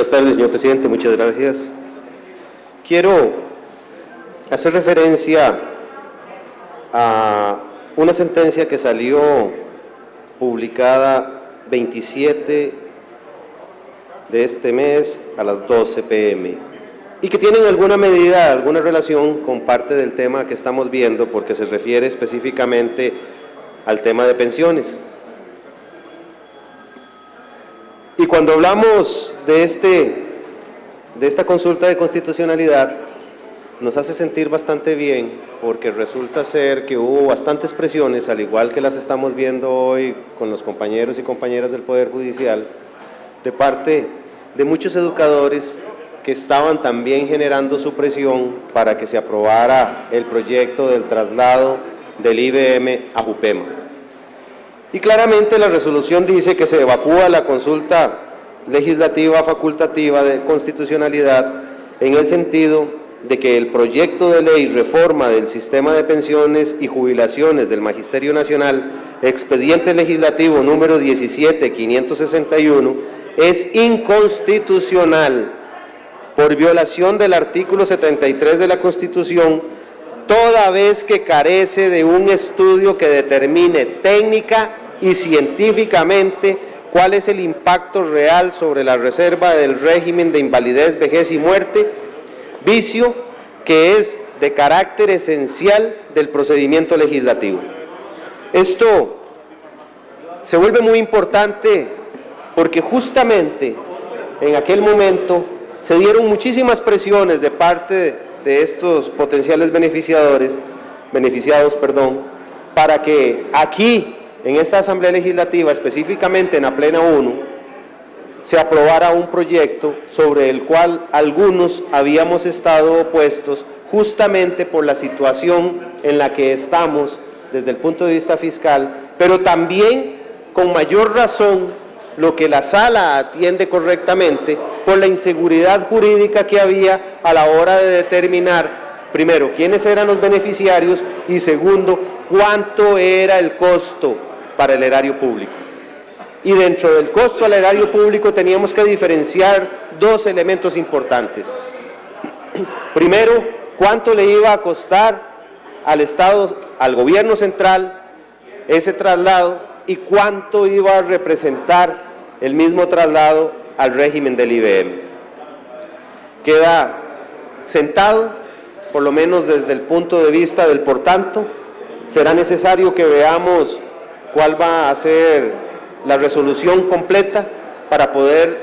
Buenas tardes, señor presidente. Muchas gracias. Quiero hacer referencia a una sentencia que salió publicada 27 de este mes a las 12 p.m. y que tiene en alguna medida, alguna relación con parte del tema que estamos viendo, porque se refiere específicamente al tema de pensiones. Y cuando hablamos de esta consulta de constitucionalidad, nos hace sentir bastante bien, porque resulta ser que hubo bastantes presiones, al igual que las estamos viendo hoy con los compañeros y compañeras del Poder Judicial, de parte de muchos educadores que estaban también generando su presión para que se aprobara el proyecto del traslado del IBM a Jupema. Y claramente la resolución dice que se evacúa la consulta legislativa facultativa de constitucionalidad en el sentido de que el proyecto de ley reforma del sistema de pensiones y jubilaciones del Magisterio Nacional, expediente legislativo número 17561, es inconstitucional por violación del artículo 73 de la Constitución, toda vez que carece de un estudio que determine técnica y científicamente cuál es el impacto real sobre la reserva del régimen de invalidez, vejez y muerte, vicio que es de carácter esencial del procedimiento legislativo. Esto se vuelve muy importante porque justamente en aquel momento se dieron muchísimas presiones de parte de estos potenciales beneficiados, para que aquí, en esta Asamblea Legislativa, específicamente en la Plena 1, se aprobara un proyecto sobre el cual algunos habíamos estado opuestos justamente por la situación en la que estamos desde el punto de vista fiscal, pero también con mayor razón lo que la Sala atiende correctamente por la inseguridad jurídica que había a la hora de determinar, primero, quiénes eran los beneficiarios y segundo, cuánto era el costo para el erario público. Y dentro del costo al erario público teníamos que diferenciar dos elementos importantes. Primero, cuánto le iba a costar al Estado, al gobierno central, ese traslado y cuánto iba a representar el mismo traslado al régimen del IBM. Queda sentado, por lo menos desde el punto de vista del por tanto, será necesario que veamos cuál va a ser la resolución completa para poder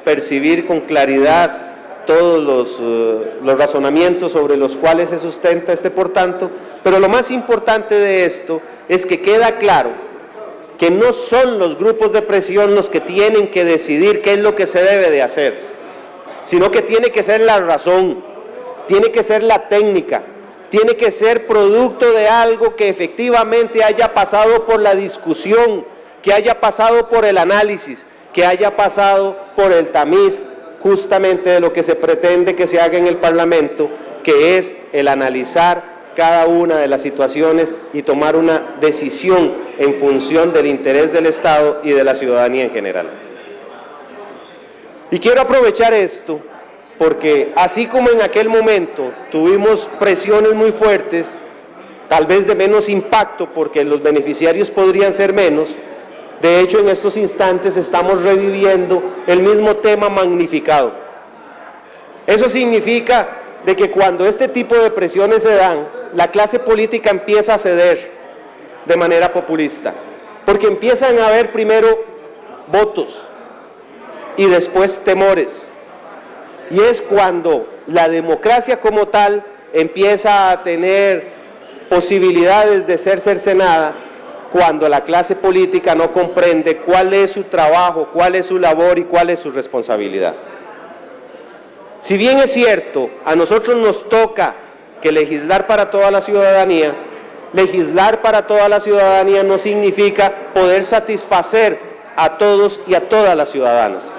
percibir con claridad todos los razonamientos sobre los cuales se sustenta este por tanto, pero lo más importante de esto es que queda claro que no son los grupos de presión los que tienen que decidir qué es lo que se debe de hacer, sino que tiene que ser la razón, tiene que ser la técnica, tiene que ser producto de algo que efectivamente haya pasado por la discusión, que haya pasado por el análisis, que haya pasado por el tamiz justamente de lo que se pretende que se haga en el Parlamento, que es el analizar cada una de las situaciones y tomar una decisión en función del interés del Estado y de la ciudadanía en general. Y quiero aprovechar esto porque así como en aquel momento tuvimos presiones muy fuertes, tal vez de menos impacto porque los beneficiarios podrían ser menos, de hecho en estos instantes estamos reviviendo el mismo tema magnificado. Eso significa de que cuando este tipo de presiones se dan, la clase política empieza a ceder de manera populista, porque empiezan a haber primero votos y después temores, y es cuando la democracia como tal empieza a tener posibilidades de ser cercenada, cuando la clase política no comprende cuál es su trabajo, cuál es su labor y cuál es su responsabilidad. Si bien es cierto, a nosotros nos toca que legislar para toda la ciudadanía, legislar para toda la ciudadanía no significa poder satisfacer a todos y a todas las ciudadanas.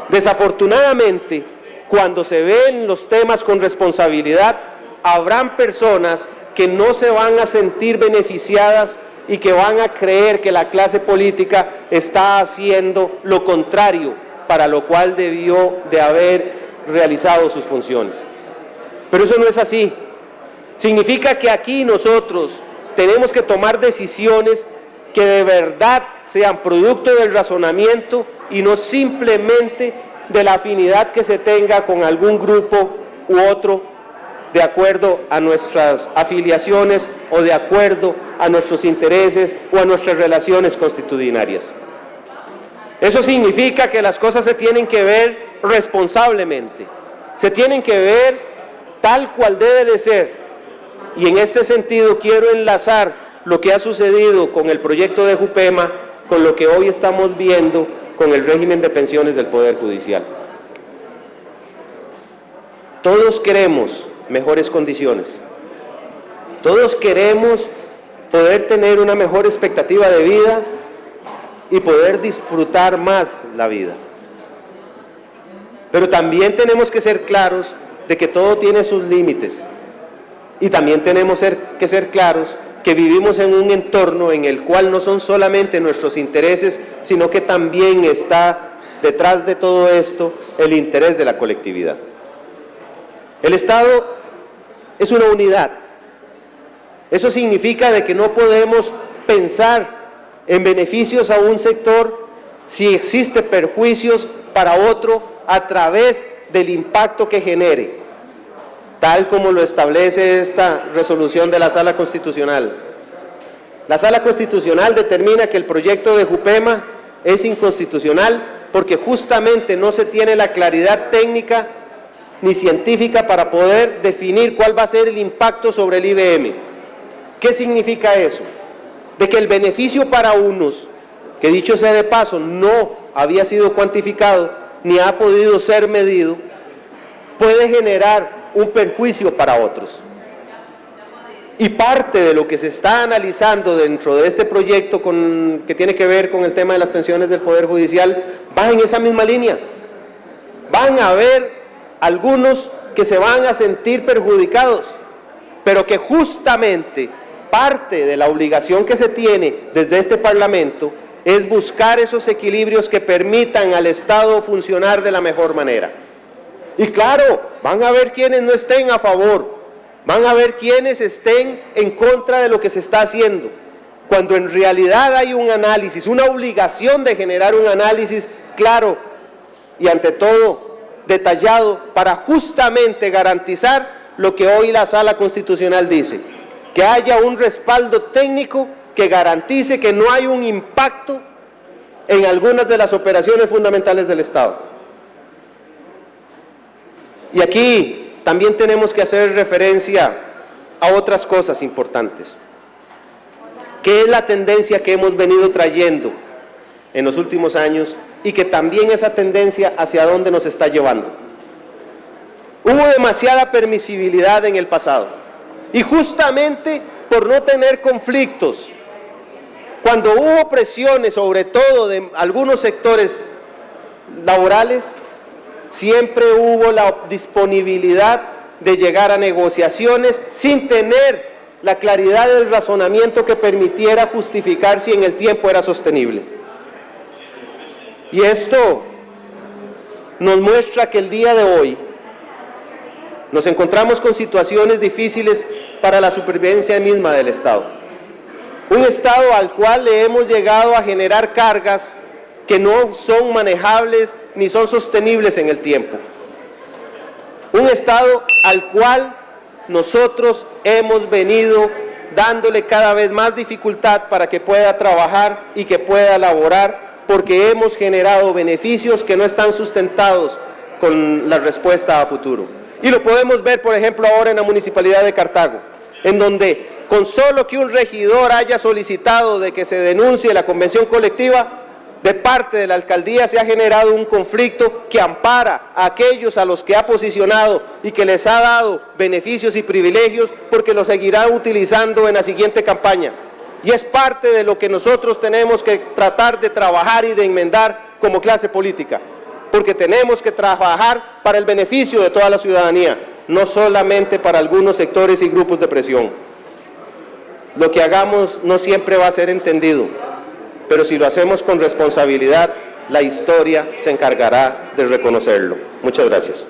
Desafortunadamente, cuando se ven los temas con responsabilidad, habrán personas que no se van a sentir beneficiadas y que van a creer que la clase política está haciendo lo contrario para lo cual debió de haber realizado sus funciones. Pero eso no es así. Significa que aquí nosotros tenemos que tomar decisiones que de verdad sean producto del razonamiento y no simplemente de la afinidad que se tenga con algún grupo u otro de acuerdo a nuestras afiliaciones o de acuerdo a nuestros intereses o a nuestras relaciones constitucionarias. Eso significa que las cosas se tienen que ver responsablemente, se tienen que ver tal cual debe de ser. Y en este sentido quiero enlazar lo que ha sucedido con el proyecto de JUPEMA con lo que hoy estamos viendo con el régimen de pensiones del Poder Judicial. Todos queremos mejores condiciones, todos queremos poder tener una mejor expectativa de vida y poder disfrutar más la vida. Pero también tenemos que ser claros de que todo tiene sus límites y también tenemos que ser claros que vivimos en un entorno en el cual no son solamente nuestros intereses, sino que también está detrás de todo esto el interés de la colectividad. El Estado es una unidad. Eso significa de que no podemos pensar en beneficios a un sector si existe perjuicios para otro a través del impacto que genere, tal como lo establece esta resolución de la Sala Constitucional. La Sala Constitucional determina que el proyecto de JUPEMA es inconstitucional porque justamente no se tiene la claridad técnica ni científica para poder definir cuál va a ser el impacto sobre el IBM. ¿Qué significa eso? De que el beneficio para unos, que dicho sea de paso, no había sido cuantificado ni ha podido ser medido, puede generar un perjuicio para otros. Y parte de lo que se está analizando dentro de este proyecto que tiene que ver con el tema de las pensiones del Poder Judicial va en esa misma línea. Van a haber algunos que se van a sentir perjudicados, pero que justamente parte de la obligación que se tiene desde este Parlamento es buscar esos equilibrios que permitan al Estado funcionar de la mejor manera. Y claro, van a haber quienes no estén a favor, van a haber quienes estén en contra de lo que se está haciendo, cuando en realidad hay un análisis, una obligación de generar un análisis claro y ante todo detallado para justamente garantizar lo que hoy la Sala Constitucional dice, que haya un respaldo técnico que garantice que no hay un impacto en algunas de las operaciones fundamentales del Estado. Y aquí también tenemos que hacer referencia a otras cosas importantes. ¿Qué es la tendencia que hemos venido trayendo en los últimos años y que también esa tendencia hacia dónde nos está llevando? Hubo demasiada permisibilidad en el pasado y justamente por no tener conflictos, cuando hubo presiones sobre todo de algunos sectores laborales, siempre hubo la disponibilidad de llegar a negociaciones sin tener la claridad del razonamiento que permitiera justificar si en el tiempo era sostenible. Y esto nos muestra que el día de hoy nos encontramos con situaciones difíciles para la supervivencia misma del Estado. Un Estado al cual le hemos llegado a generar cargas que no son manejables ni son sostenibles en el tiempo. Un Estado al cual nosotros hemos venido dándole cada vez más dificultad para que pueda trabajar y que pueda laborar, porque hemos generado beneficios que no están sustentados con la respuesta a futuro. Y lo podemos ver, por ejemplo, ahora en la Municipalidad de Cartago, en donde con solo que un regidor haya solicitado de que se denuncie la convención colectiva, de parte de la alcaldía se ha generado un conflicto que ampara a aquellos a los que ha posicionado y que les ha dado beneficios y privilegios porque lo seguirá utilizando en la siguiente campaña. Y es parte de lo que nosotros tenemos que tratar de trabajar y de enmendar como clase política, porque tenemos que trabajar para el beneficio de toda la ciudadanía, no solamente para algunos sectores y grupos de presión. Lo que hagamos no siempre va a ser entendido, pero si lo hacemos con responsabilidad, la historia se encargará de reconocerlo. Muchas gracias.